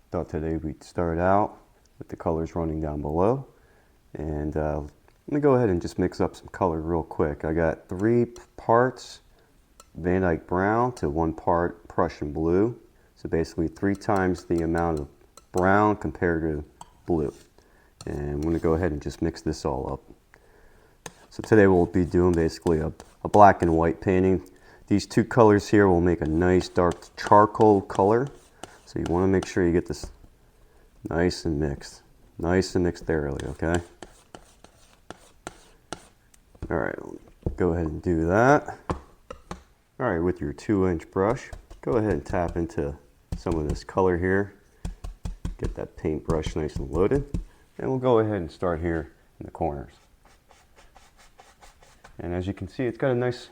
Thought today we'd start out with the colors running down below. And let me go ahead and just mix up some color real quick. I got 3 parts Vandyke Brown to 1 part Prussian Blue. So basically 3 times the amount of brown compared to blue. And I'm going to go ahead and just mix this all up. So today we'll be doing basically a black and white painting. These 2 colors here will make a nice dark charcoal color. So you want to make sure you get this nice and mixed thoroughly, okay? All right, go ahead and do that. All right, with your 2-inch brush, go ahead and tap into some of this color here. Get that paintbrush nice and loaded. And we'll go ahead and start here in the corners. And as you can see, it's got a nice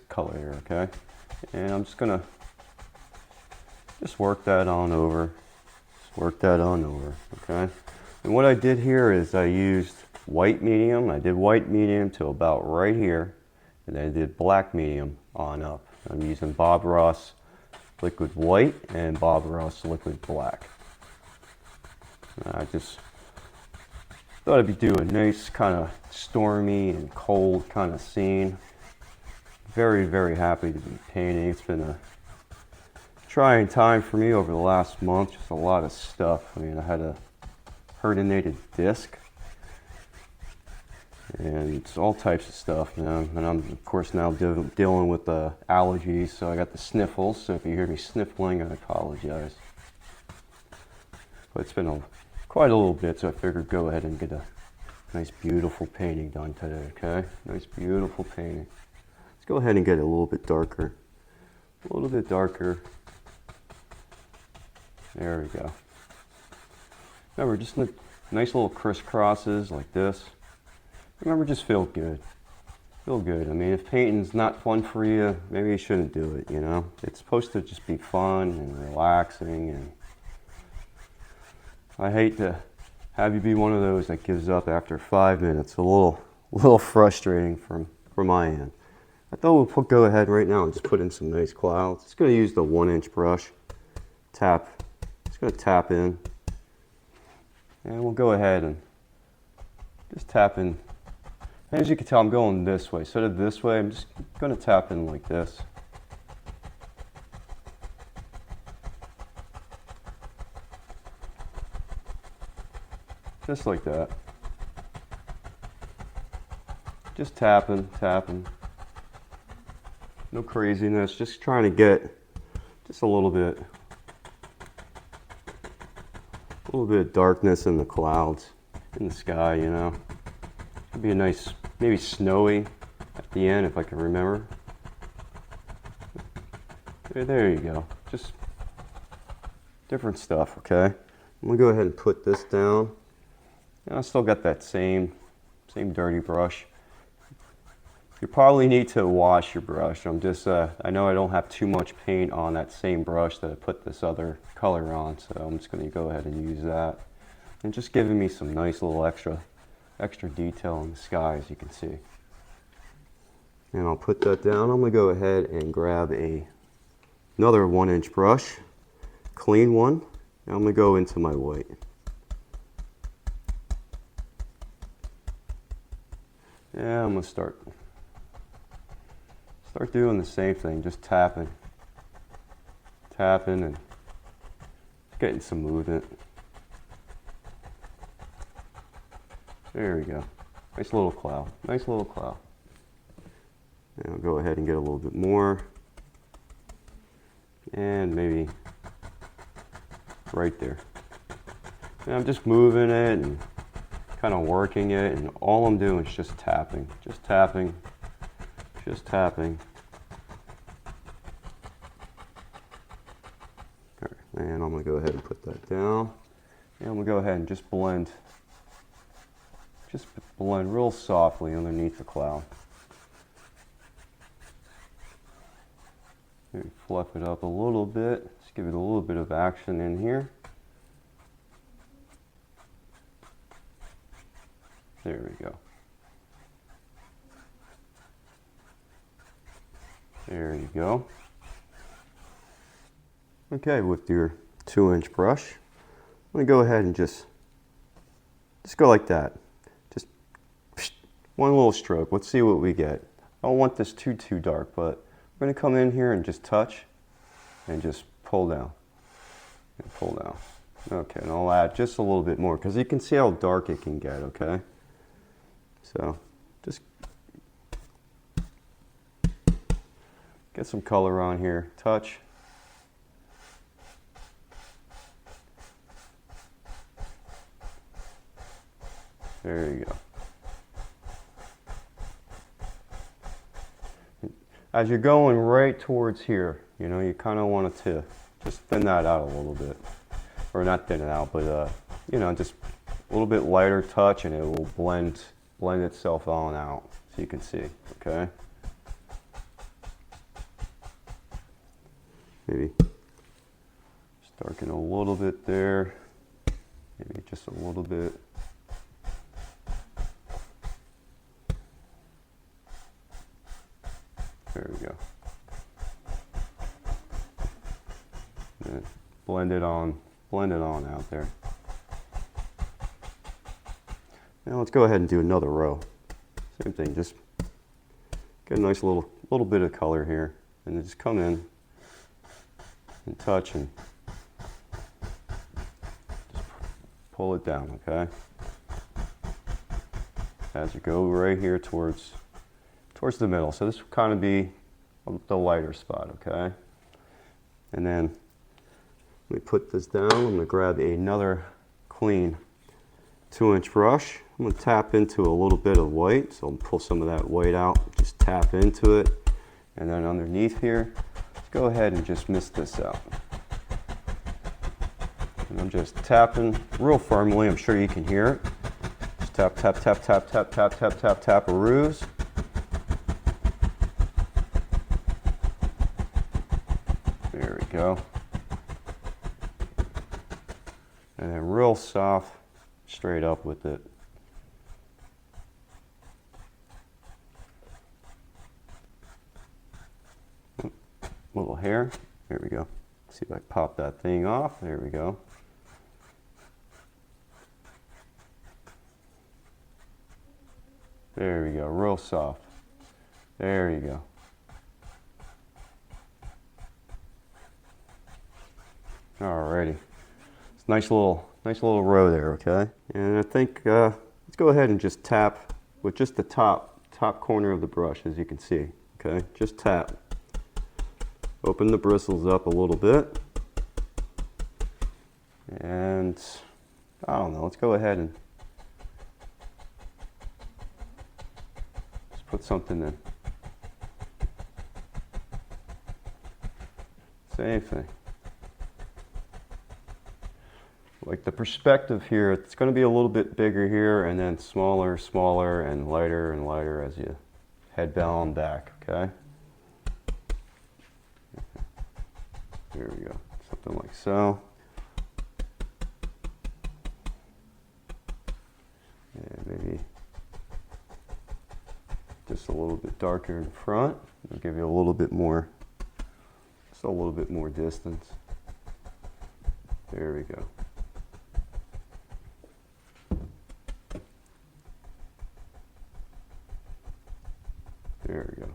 color here, okay? And I'm just gonna work that on over. Okay? And what I did here is I used white medium. I did white medium to about right here. And then I did black medium on up. I'm using Bob Ross liquid white and Bob Ross liquid black. I just thought I'd do a nice kind of stormy and cold kind of scene. Very, very happy to be painting. It's been a trying time for me over the last month. Just a lot of stuff. I mean, I had a herniated disc. And it's all types of stuff, you know. And I'm, of course, now dealing with the allergies. So I got the sniffles. So if you hear me sniffling, I apologize. But it's been quite a little bit, so I figured go ahead and get a nice beautiful painting done today, okay? Nice beautiful painting. Let's go ahead and get it a little bit darker. A little bit darker. There we go. Remember, just nice little crisscrosses like this. Remember, just feel good. Feel good. I mean, if painting's not fun for you, maybe you shouldn't do it, you know? It's supposed to just be fun and relaxing, and I hate to have you be one of those that gives up after 5 minutes. A little frustrating from my end. I thought we'll go ahead right now and just put in some nice clouds. Just going to use the 1-inch brush. Just going to tap in. And we'll go ahead and just tap in. As you can tell, I'm going this way. Instead of this way, I'm just going to tap in like this. Just like that. Just tapping. No craziness, just trying to get just a little bit of darkness in the clouds, in the sky, you know. It'd be a nice, maybe snowy at the end if I can remember. There you go. Just different stuff, okay? I'm gonna go ahead and put this down. And I still got that same dirty brush. You probably need to wash your brush. I know I don't have too much paint on that same brush that I put this other color on, so I'm just going to go ahead and use that. And just giving me some nice little extra detail in the sky, as you can see. And I'll put that down. I'm going to go ahead and grab another 1-inch brush, clean one, and I'm going to go into my white. Yeah, I'm going to start doing the same thing, just tapping and getting some movement. There we go. Nice little cloud. And I'll go ahead and get a little bit more. And maybe right there. And I'm just moving it and kind of working it, and all I'm doing is just tapping. All right, and I'm going to go ahead and put that down. And I'm going to go ahead and just blend real softly underneath the cloud. Maybe fluff it up a little bit. Just give it a little bit of action in here. There we go. There you go. Okay, with your 2-inch brush, I'm going to go ahead and just go like that. Just one little stroke. Let's see what we get. I don't want this too dark, but we're going to come in here and just touch and just pull down and pull down. Okay, and I'll add just a little bit more because you can see how dark it can get, okay? So just get some color on here, touch. There you go. As you're going right towards here, you know, you kind of want it to just thin that out a little bit. Or not thin it out, but, you know, just a little bit lighter touch and it will blend itself on out, so you can see, okay? Maybe just darken a little bit there, maybe just a little bit. There we go. And blend it on out there. Now let's go ahead and do another row. Same thing, just get a nice little bit of color here, and then just come in and touch and just pull it down, okay? As you go right here towards the middle. So this will kind of be the lighter spot, okay? And then let me put this down. I'm going to grab another clean 2-inch brush. I'm going to tap into a little bit of white, so I'll pull some of that white out, just tap into it, and then underneath here, let's go ahead and just mist this out. And I'm just tapping real firmly. I'm sure you can hear it. Just tap, tap, tap, tap, tap, tap, tap, tap, tap, a ruse. There we go. And then real soft, straight up with it. Little hair. There we go. See if I pop that thing off. There we go. There we go. Real soft. There you go. Alrighty. It's a nice little row there, okay? And I think let's go ahead and just tap with just the top corner of the brush, as you can see. Okay, just tap. Open the bristles up a little bit. And I don't know, let's go ahead and just put something in. Same thing. Like the perspective here, it's going to be a little bit bigger here and then smaller, smaller, and lighter as you head down back, okay? There we go, something like so. And maybe just a little bit darker in front. It'll give you a little bit more, just a little bit more distance. There we go. There we go.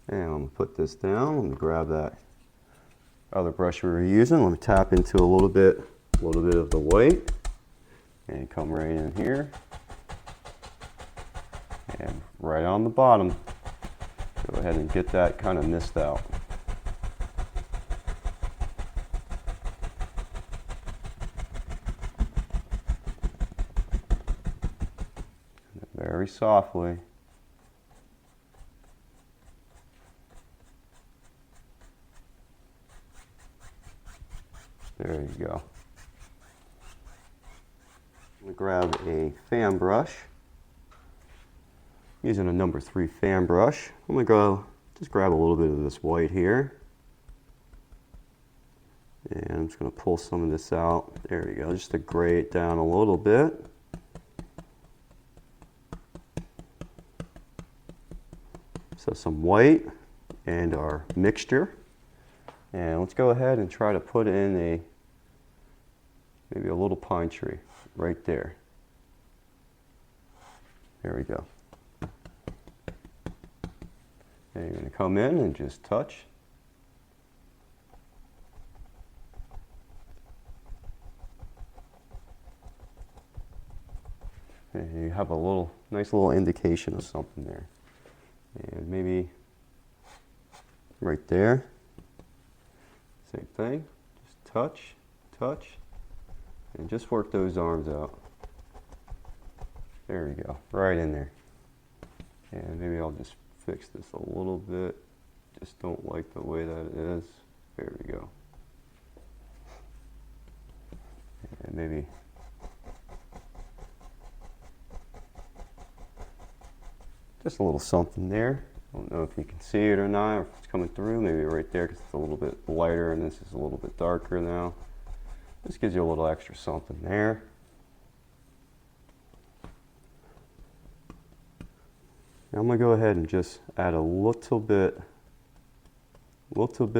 And I'm going to put this down. Let me grab that other brush we were using. Let me tap into a little bit of the white and come right in here. And right on the bottom, go ahead and get that kind of mist out. Very softly. There you go. I'm going to grab a fan brush. Using a number 3 fan brush. I'm going to go just grab a little bit of this white here. And I'm just going to pull some of this out. There we go. Just to gray it down a little bit. So some white and our mixture. And let's go ahead and try to put in maybe a little pine tree right there. There we go. And you're going to come in and just touch. And you have a nice little indication of something there. And maybe right there. Same thing. Just touch, touch, and just work those arms out. There we go. Right in there. And maybe I'll just fix this a little bit. Just don't like the way that it is. There we go. And maybe just a little something there. I don't know if you can see it or not, or if it's coming through. Maybe right there because it's a little bit lighter and this is a little bit darker now. This gives you a little extra something there. Now I'm going to go ahead and just add a little bit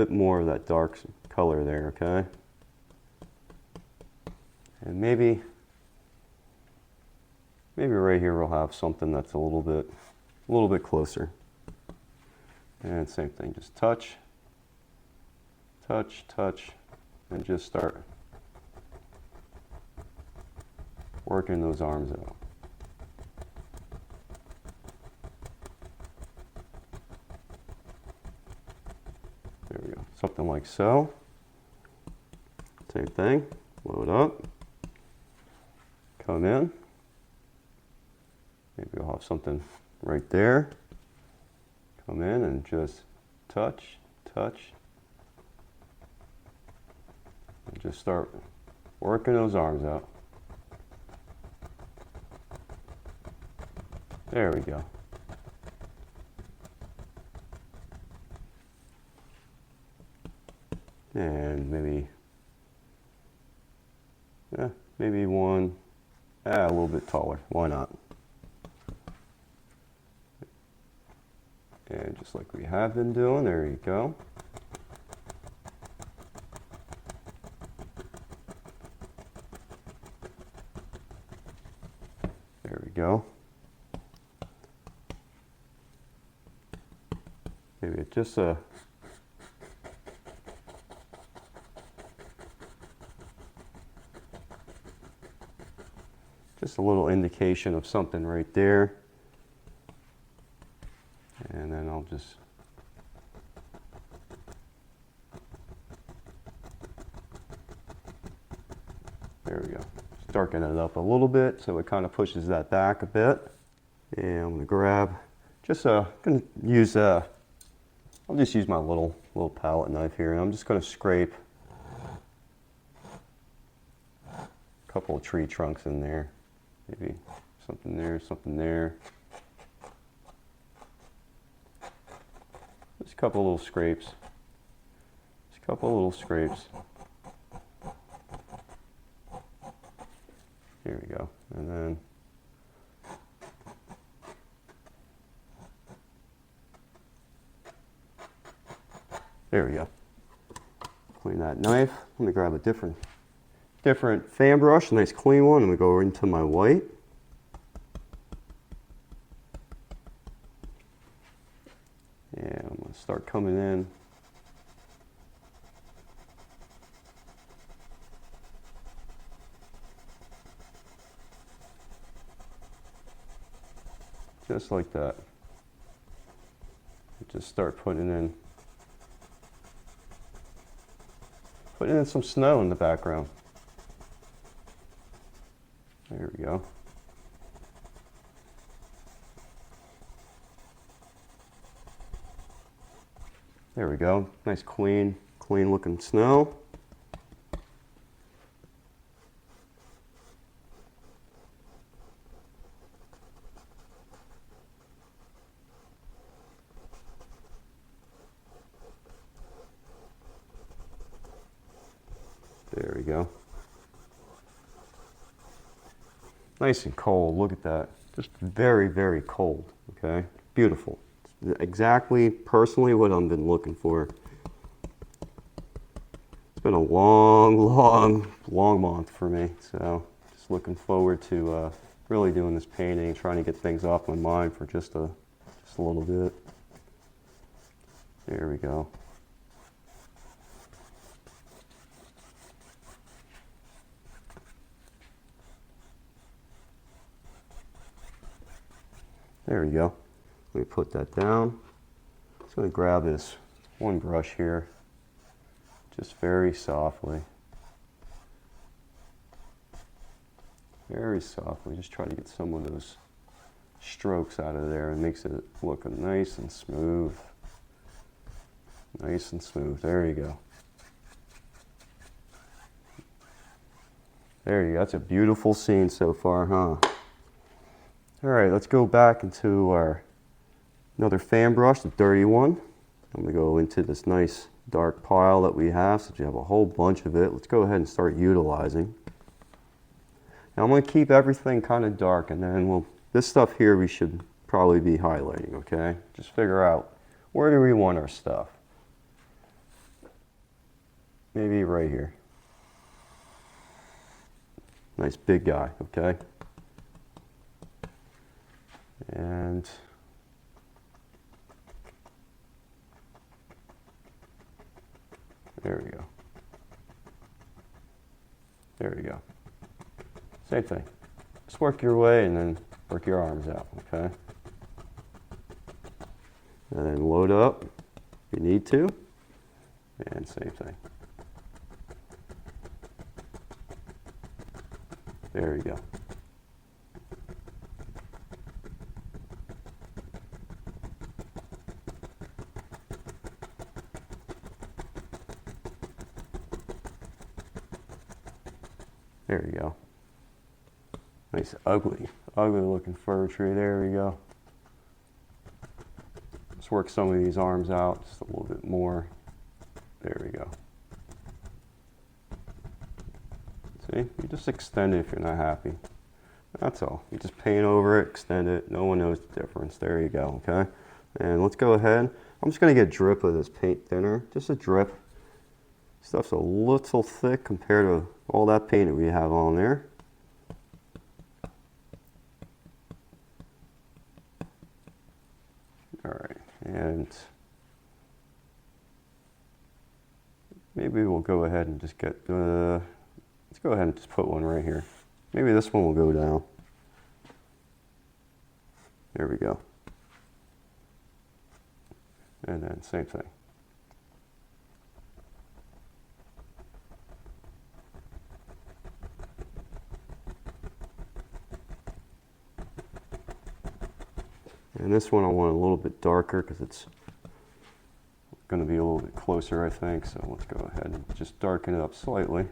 more of that dark color there, okay? And maybe right here we'll have something that's a little bit closer. And same thing, just touch, touch, touch, and just start working those arms out. There we go, something like so. Same thing, load up, come in. Maybe we'll have something right there. Come in and just touch, touch, and just start working those arms out. There we go. And maybe one a little bit taller. Why not? And just like we have been doing, there you go. There we go. Maybe it's just a little indication of something right there. And then I'll just there we go. Just darken it up a little bit so it kind of pushes that back a bit. And I'm going to grab gonna use I'll just use my little palette knife here, and I'm just going to scrape a couple of tree trunks in there. Maybe something there, something there. Just a couple little scrapes. Just a couple little scrapes. Here we go. And then there we go. Clean that knife. Let me grab a different fan brush, a nice clean one. I'm going to go into my white. And I'm going to start coming in. Just like that. Just start putting in some snow in the background. There we go. There we go. Nice clean looking snow. There we go. Nice and cold, look at that. Just very, very cold, okay? Beautiful. Exactly, personally, what I've been looking for. been a long month for me, so just looking forward to really doing this painting, trying to get things off my mind for just a little bit. There we go. There we go. Let me put that down. I'm just going to grab this one brush here, just very softly. Very softly, just try to get some of those strokes out of there, and makes it look nice and smooth. Nice and smooth. There you go. There you go. That's a beautiful scene so far, huh? All right, let's go back into another fan brush, the dirty one. I'm going to go into this nice dark pile that we have, since you have a whole bunch of it. Let's go ahead and start utilizing. Now I'm going to keep everything kind of dark, and then this stuff here we should probably be highlighting, okay? Just figure out, where do we want our stuff? Maybe right here. Nice big guy, okay? And there we go. There we go. Same thing. Just work your way and then work your arms out, okay? And then load up if you need to. And same thing. There you go. There you go. Nice ugly looking fir tree. There we go. Let's work some of these arms out just a little bit more. There we go. See, you just extend it if you're not happy. That's all. You just paint over it, extend it. No one knows the difference. There you go, okay? And let's go ahead. I'm just going to get a drip of this paint thinner. Just a drip. Stuff's a little thick compared to all that paint that we have on there. All right, and maybe we'll go ahead and just get, let's go ahead and just put one right here. Maybe this one will go down. There we go. And then same thing. And this one I want a little bit darker because it's going to be a little bit closer, I think. So let's go ahead and just darken it up slightly.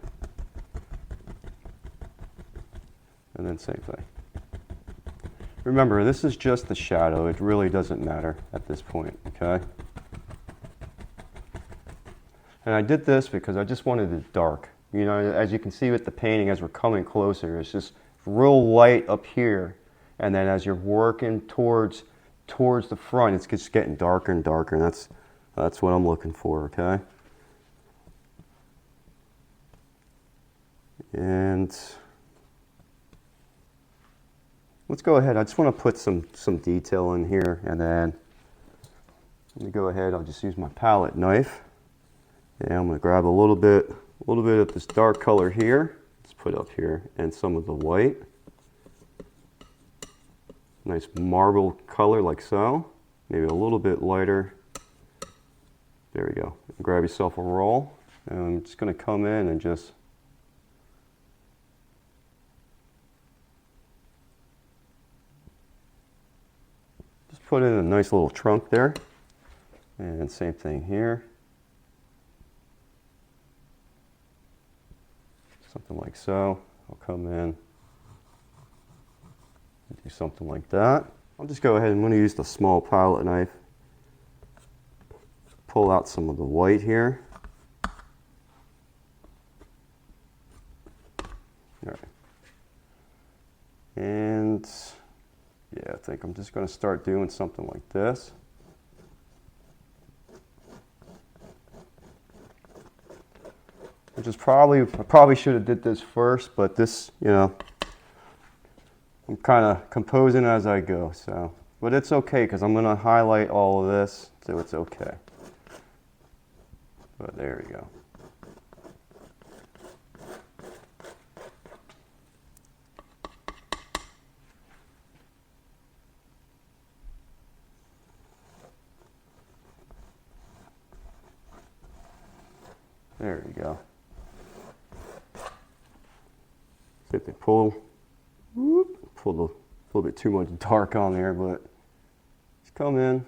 And then same thing. Remember, this is just the shadow. It really doesn't matter at this point, okay? And I did this because I just wanted it dark. You know, as you can see with the painting, as we're coming closer, it's just real light up here. And then as you're working towards the front, it's just getting darker and darker, and that's what I'm looking for, okay? And let's go ahead. I just want to put some detail in here, and then let me go ahead. I'll just use my palette knife, and I'm going to grab a little bit of this dark color here. Let's put up here, and some of the white. Nice marble color like so. Maybe a little bit lighter. There we go. Grab yourself a roll. And I'm just going to come in and just put in a nice little trunk there. And same thing here. Something like so. I'll come in. Do something like that. I'll just go ahead and I'm going to use the small palette knife. Pull out some of the white here. All right. And yeah, I think I'm just going to start doing something like this. which is I probably should have did this first, but this, you know, I'm kind of composing as I go, so. But it's okay, because I'm going to highlight all of this, so it's okay. But there we go. There we go. See if they pull a little bit too much dark on there, but just come in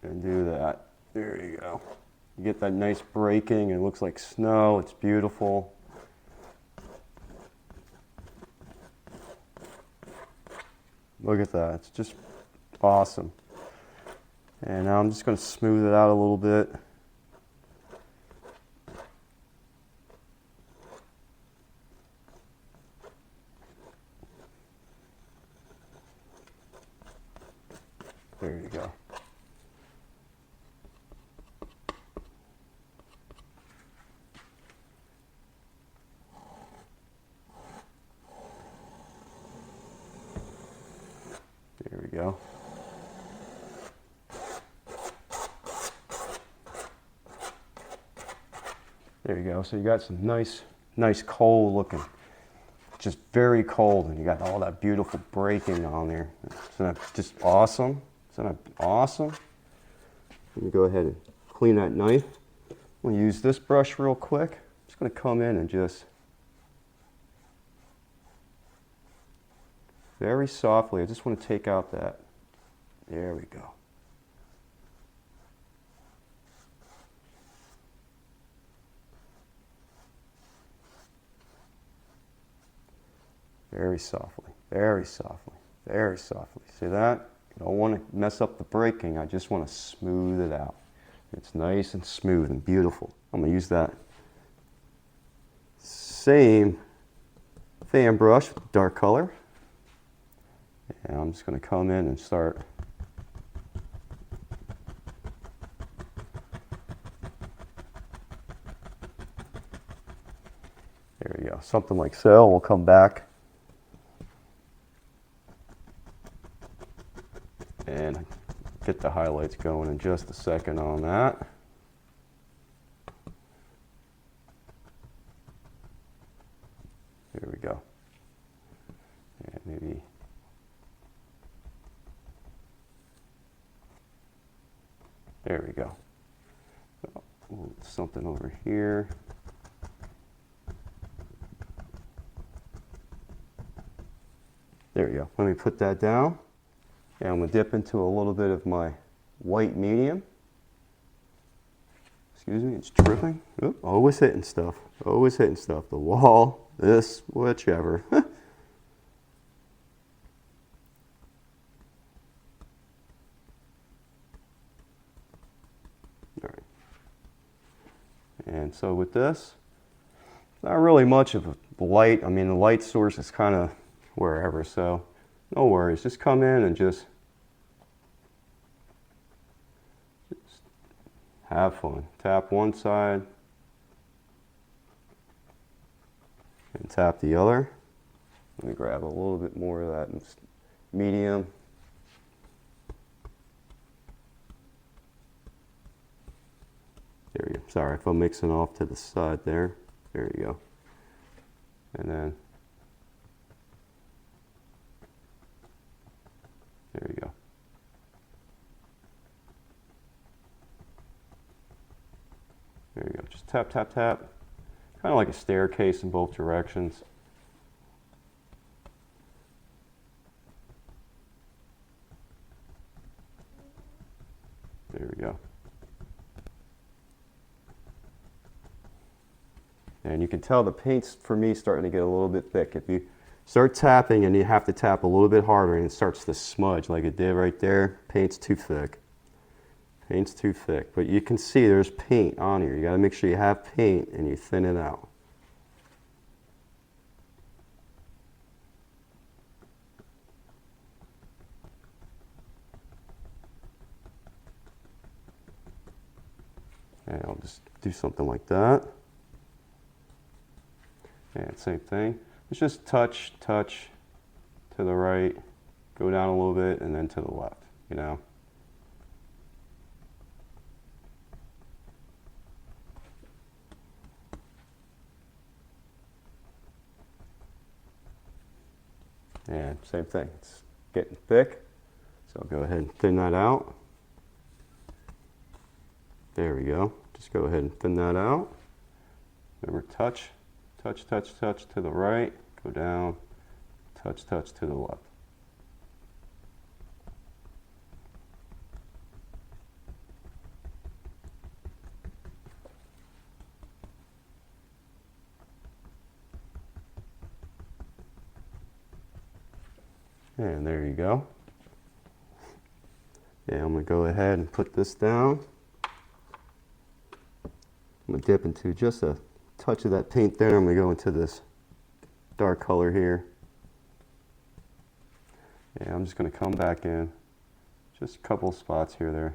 and do that. There you go. You get that nice breaking, and it looks like snow. It's beautiful. Look at that. It's just awesome. And now I'm just going to smooth it out a little bit. There you go. There we go. There you go. So you got some nice cold looking, just very cold, and you got all that beautiful breaking on there. Isn't that just awesome? Isn't that awesome? Let me go ahead and clean that knife. I'm going to use this brush real quick. I'm just going to come in and just very softly, I just want to take out that. There we go. Very softly, very softly, very softly. See that? You don't want to mess up the breaking. I just want to smooth it out. It's nice and smooth and beautiful. I'm going to use that same fan brush with dark color. And I'm just going to come in and start there we go. Something like so. We'll come back and get the highlights going in just a second on that. There we go. And maybe there we go. Something over here. There we go. Let me put that down. And I'm going to dip into a little bit of my white medium. Excuse me, it's dripping. Oop, always hitting stuff. Always hitting stuff. The wall, this, whichever. All right. And so with this, not really much of a light. I mean, the light source is kind of wherever, so no worries. Just come in and just have fun. Tap one side and tap the other. Let me grab a little bit more of that medium. There we go. Sorry if I'm mixing off to the side there. There you go. And then there you go. There you go. Just tap, tap, tap. Kind of like a staircase in both directions. There we go. And you can tell the paint's, for me, starting to get a little bit thick. If you start tapping and you have to tap a little bit harder and it starts to smudge like it did right there, paint's too thick. Paint's too thick. But you can see there's paint on here. You got to make sure you have paint and you thin it out. And I'll just do something like that. And same thing. It's just touch, touch to the right, go down a little bit, and then to the left, you know. And same thing, it's getting thick. So I'll go ahead and thin that out. There we go. Just go ahead and thin that out. Remember, touch, touch, touch, touch to the right, go down, touch, touch to the left. And there you go. And I'm going to go ahead and put this down. I'm going to dip into just a touch of that paint there. I'm going to go into this dark color here. And I'm just going to come back in. Just a couple spots here, there.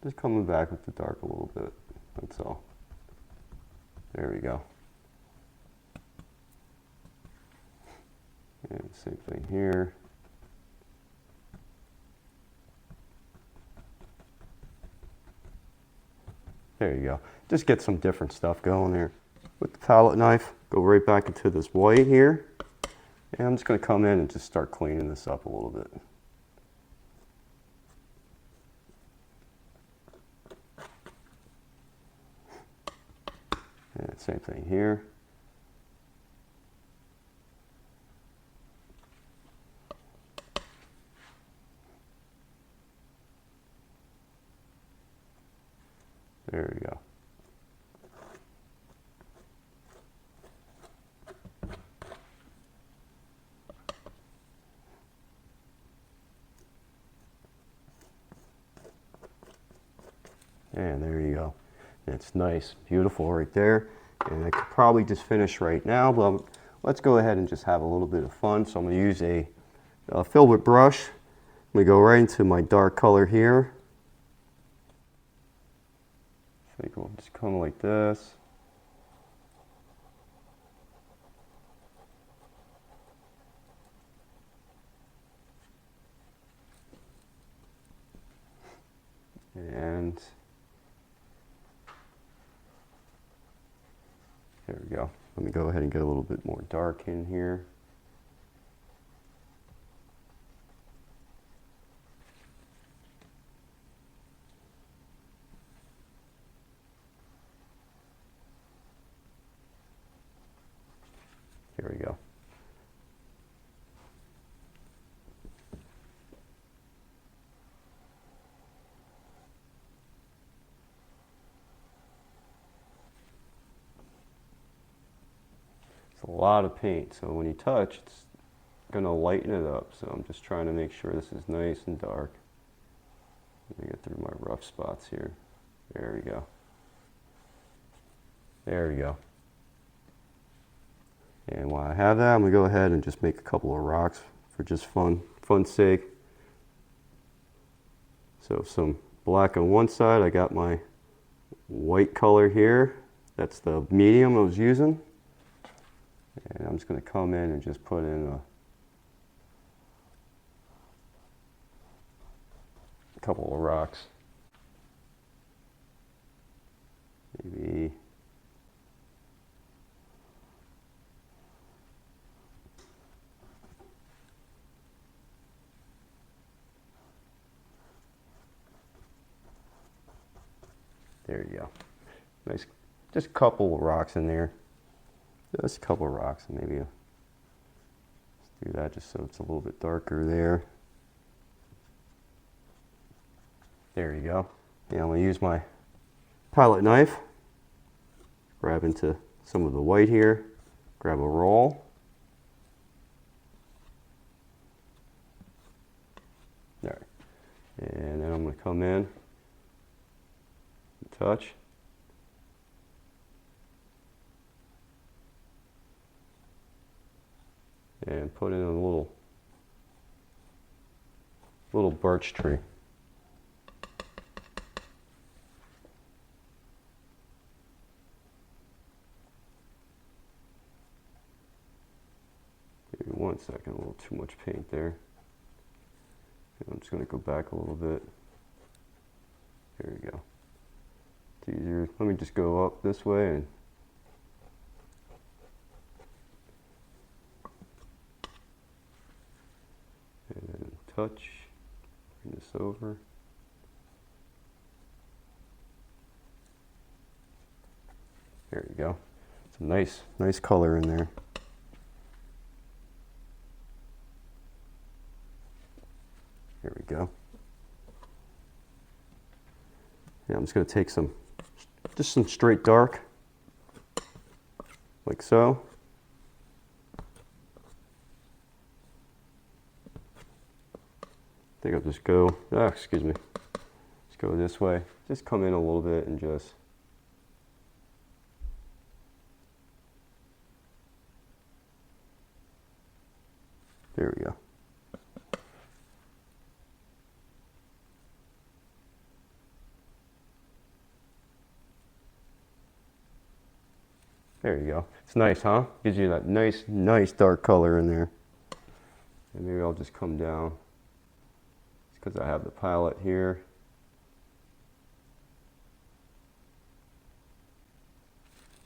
Just coming back with the dark a little bit. That's all. There we go. And same thing here. There you go. Just get some different stuff going there. With the palette knife, go right back into this white here. And I'm just going to come in and just start cleaning this up a little bit. And same thing here. There we go. And there you go. It's nice, beautiful right there. And I could probably just finish right now, but let's go ahead and just have a little bit of fun. So I'm going to use a filbert brush. I'm going to go right into my dark color here. I think we'll just come like this. And there we go. Let me go ahead and get a little bit more dark in here. Here we go. It's a lot of paint, so when you touch, it's going to lighten it up. So I'm just trying to make sure this is nice and dark. Let me get through my rough spots here. There we go. There we go. And while I have that, I'm going to go ahead and just make a couple of rocks for just fun's sake. So some black on one side, I got my white color here. That's the medium I was using. And I'm just going to come in and just put in a couple of rocks. Maybe there you go. Nice, just a couple of rocks in there. Just a couple of rocks, and maybe let's do that just so it's a little bit darker there. There you go. And I'm going to use my palette knife, grab into some of the white here, grab a roll. There. And then I'm going to come in, touch. And put in a little little birch tree. Give me 1 second, a little too much paint there. I'm just going to go back a little bit. There we go. It's easier. Let me just go up this way and then touch, bring this over. There you go. It's a nice color in there. There we go. Yeah, I'm just going to take just some straight dark, like so. I think I'll just go, excuse me, just go this way. Just come in a little bit and just, there we go. There you go. It's nice, huh? Gives you that nice dark color in there. And maybe I'll just come down. It's because I have the palette here.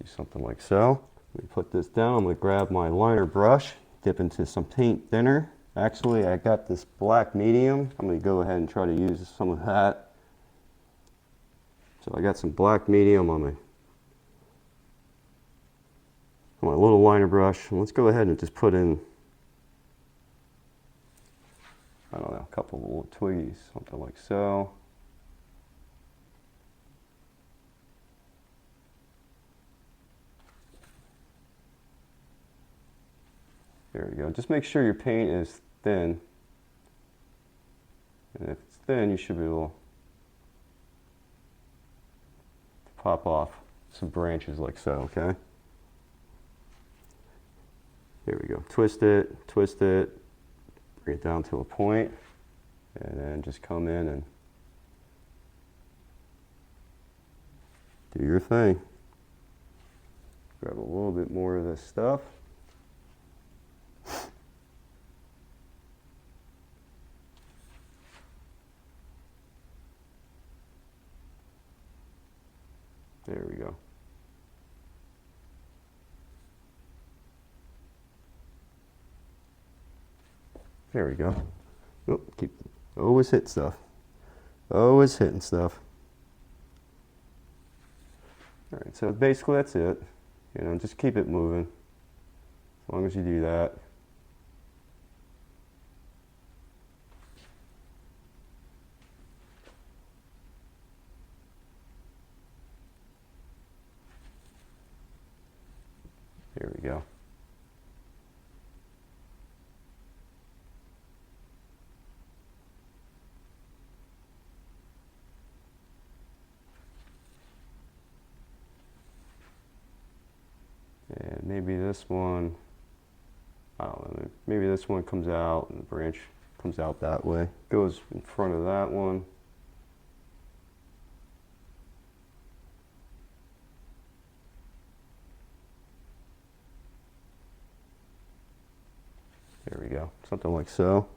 Do something like so. Let me put this down. I'm going to grab my liner brush, dip into some paint thinner. Actually, I got this black medium. I'm going to go ahead and try to use some of that. So I got some black medium on my little liner brush. Let's go ahead and just put in, I don't know, a couple of little twiggies, something like so. There we go. Just make sure your paint is thin. And if it's thin, you should be able to pop off some branches like so, okay? There we go. Twist it, bring it down to a point, and then just come in and do your thing. Grab a little bit more of this stuff. There we go. There we go. Oh, always hit stuff. Always hitting stuff. All right, so basically that's it. You know, just keep it moving. As long as you do that. There we go. And maybe this one, I don't know, maybe this one comes out and the branch comes out that way. Goes in front of that one. There we go, something like so.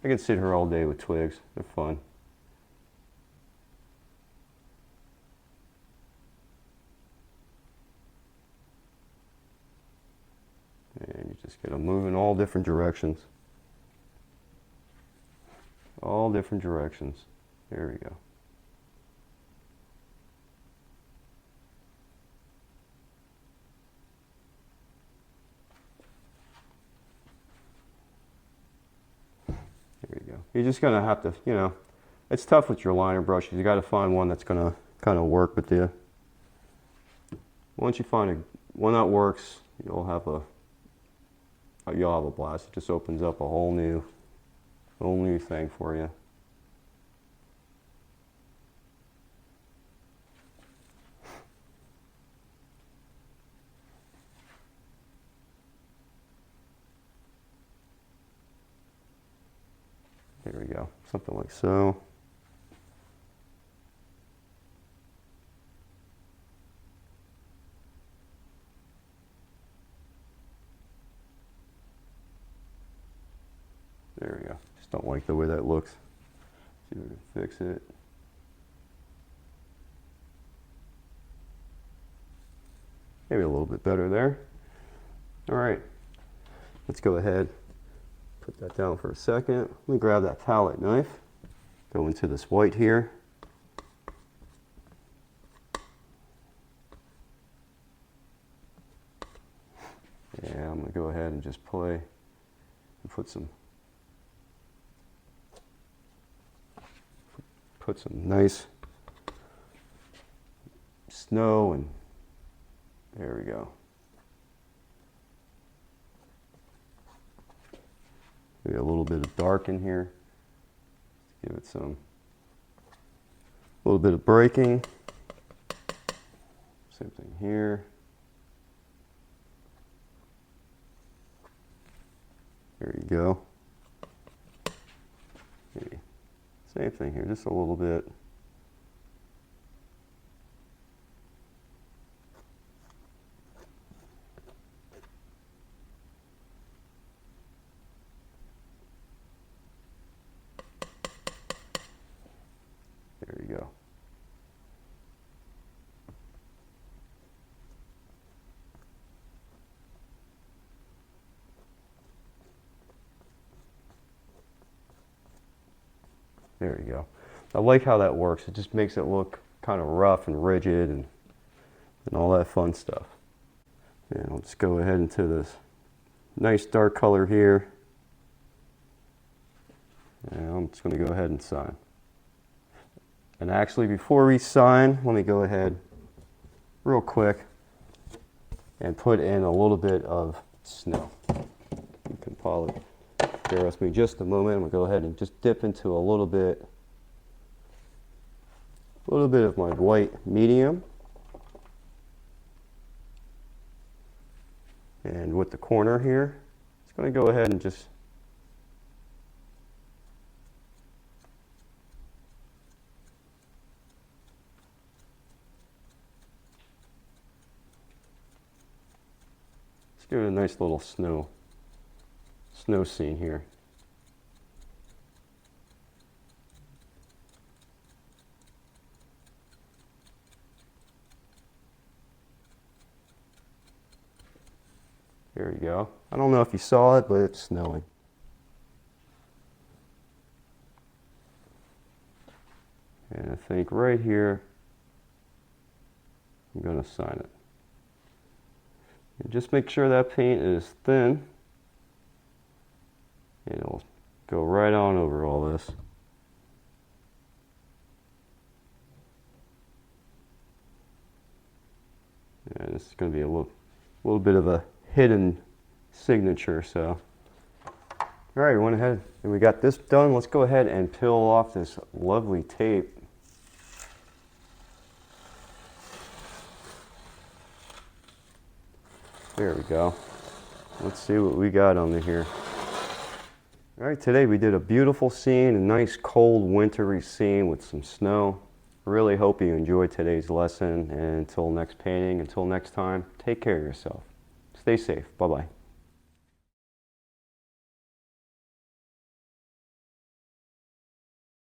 I can sit here all day with twigs, they're fun. And you just get them moving all different directions. All different directions. There we go. There you go. You're just gonna have to, you know, it's tough with your liner brushes. You gotta find one that's gonna kind of work with you. Once you find one that works, you'll have a blast. It just opens up a whole new thing for you. There we we go, something like so. There we go. Just don't like the way that looks. See if we can fix it. Maybe a little bit better there. All right, let's go ahead, put that down for a second. Let me grab that palette knife, go into this white here. Yeah, I'm gonna go ahead and just play and put some nice snow, and there we go. Maybe a little bit of dark in here. Give it a little bit of breaking. Same thing here. There you go. Maybe same thing here, just a little bit. There you go. There you go. I like how that works. It just makes it look kind of rough and rigid and all that fun stuff. And I'll just go ahead into this nice dark color here. And I'm just going to go ahead and sign. And actually, before we sign, let me go ahead real quick and put in a little bit of snow. You can probably bear with me just a moment. I'm going to go ahead and just dip into a little bit of my white medium. And with the corner here, it's going to go ahead and just give it a nice little snow scene here. There you go. I don't know if you saw it, but it's snowing. And I think right here, I'm going to sign it. And just make sure that paint is thin. And it'll go right on over all this. And it's going to be a little bit of a hidden signature. So, all right, we went ahead and we got this done. Let's go ahead and peel off this lovely tape. There we go. Let's see what we got under here. All right, today we did a beautiful scene, a nice cold wintry scene with some snow. Really hope you enjoyed today's lesson, and until next painting, until next time, take care of yourself. Stay safe. Bye-bye.